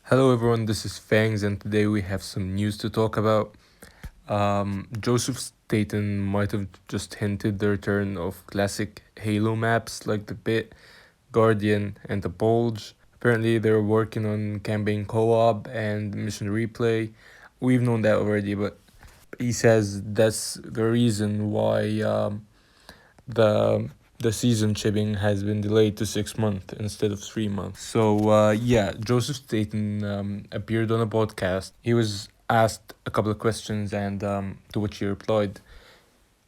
Hello everyone, this is Fangs, and today we have some news to talk about. Joseph Staten might have just hinted the return of classic Halo maps like the Pit, Guardian, and the Bulge. Apparently, they're working on campaign co-op and mission replay. We've known that already, but he says that's the reason why the the season shipping has been delayed to 6 months instead of 3 months. So yeah, Joseph Staten appeared on a podcast. He was asked a couple of questions, and to which he replied.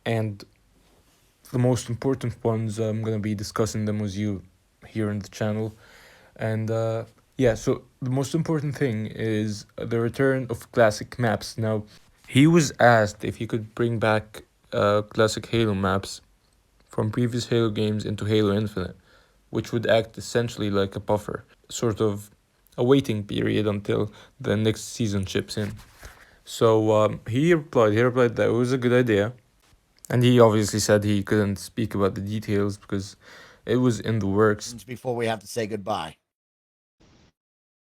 And the most important ones, I'm gonna be discussing them with you here on the channel. And yeah, so the most important thing is the return of classic maps. Now, he was asked if he could bring back classic Halo maps from previous Halo games into Halo Infinite, which would act essentially like a buffer, sort of a waiting period until the next season chips in. So he replied that it was a good idea, and he obviously said he couldn't speak about the details because it was in the works. Before we have to say goodbye.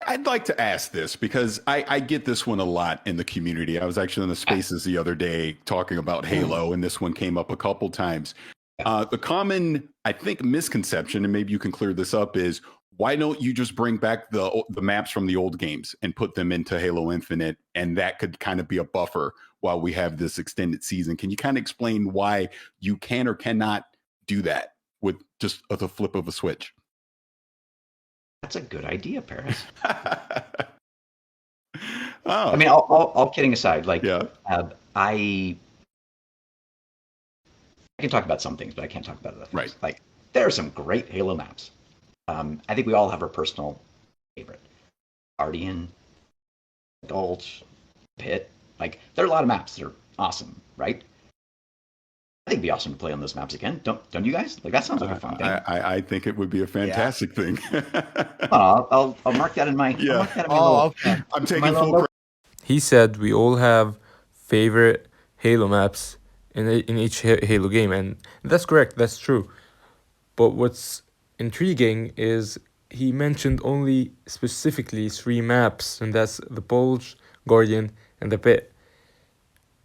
I'd like to ask this because I get this one a lot in the community. I was actually in the spaces the other day talking about Halo, and this one came up a couple times. The common, I think, misconception, and maybe you can clear this up, is why don't you just bring back the maps from the old games and put them into Halo Infinite, and that could kind of be a buffer while we have this extended season? Can you kind of explain why you can or cannot do that with just the flip of a switch? That's a good idea, Paris. Oh. I mean, all kidding aside, like, Yeah. I can talk about some things, but I can't talk about other things. Right. Like, there are some great Halo maps. I think we all have our personal favorite. Guardian, Gulch, Pit. Like, there are a lot of maps that are awesome, right? I think it'd be awesome to play on those maps again. Don't you guys? Like, that sounds like a fun thing. I think it would be a fantastic thing. I'll mark that in my. Yeah. I'll mark that in my little, okay. I'm taking my full little credit. He said we all have favorite Halo maps in each Halo game, and that's correct. That's true. But what's intriguing is he mentioned only specifically 3 maps, and that's the Bulge, Guardian, and the Pit.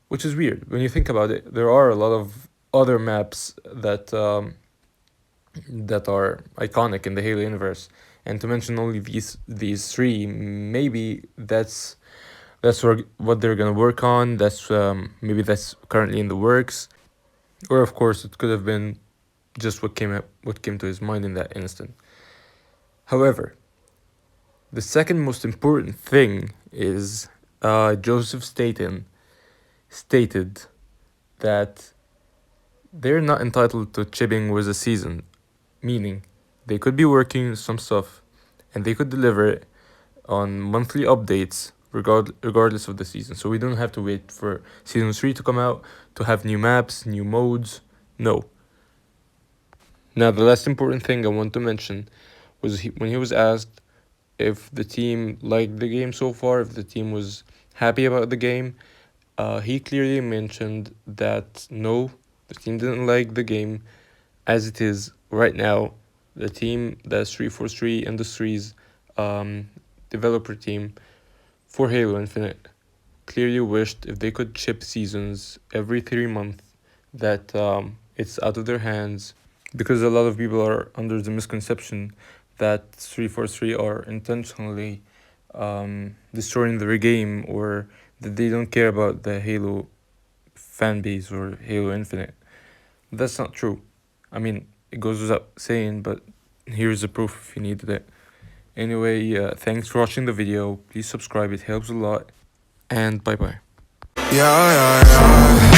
Which is weird when you think about it. There are a lot of other maps that that are iconic in the Halo universe, and to mention only these 3, maybe that's what they're gonna work on. That's maybe that's currently in the works, or of course it could have been just what came to his mind in that instant. However, the second most important thing is Joseph Staten stated that they're not entitled to chipping with a season, meaning they could be working some stuff and they could deliver it on monthly updates regardless of the season. So we don't have to wait for season 3 to come out to have new maps, new modes. No. Now, the last important thing I want to mention was when he was asked if the team liked the game so far, if the team was happy about the game, he clearly mentioned that no, the team didn't like the game as it is right now. The team, that's 343 Industries developer team for Halo Infinite, clearly wished if they could chip seasons every 3 months, that it's out of their hands, because a lot of people are under the misconception that 343 are intentionally destroying their game, or that they don't care about the Halo fan base or Halo Infinite. That's not true. I mean, it goes without saying, but here's the proof if you needed it. Anyway, thanks for watching the video. Please subscribe, it helps a lot. And bye-bye. Yeah, yeah, yeah.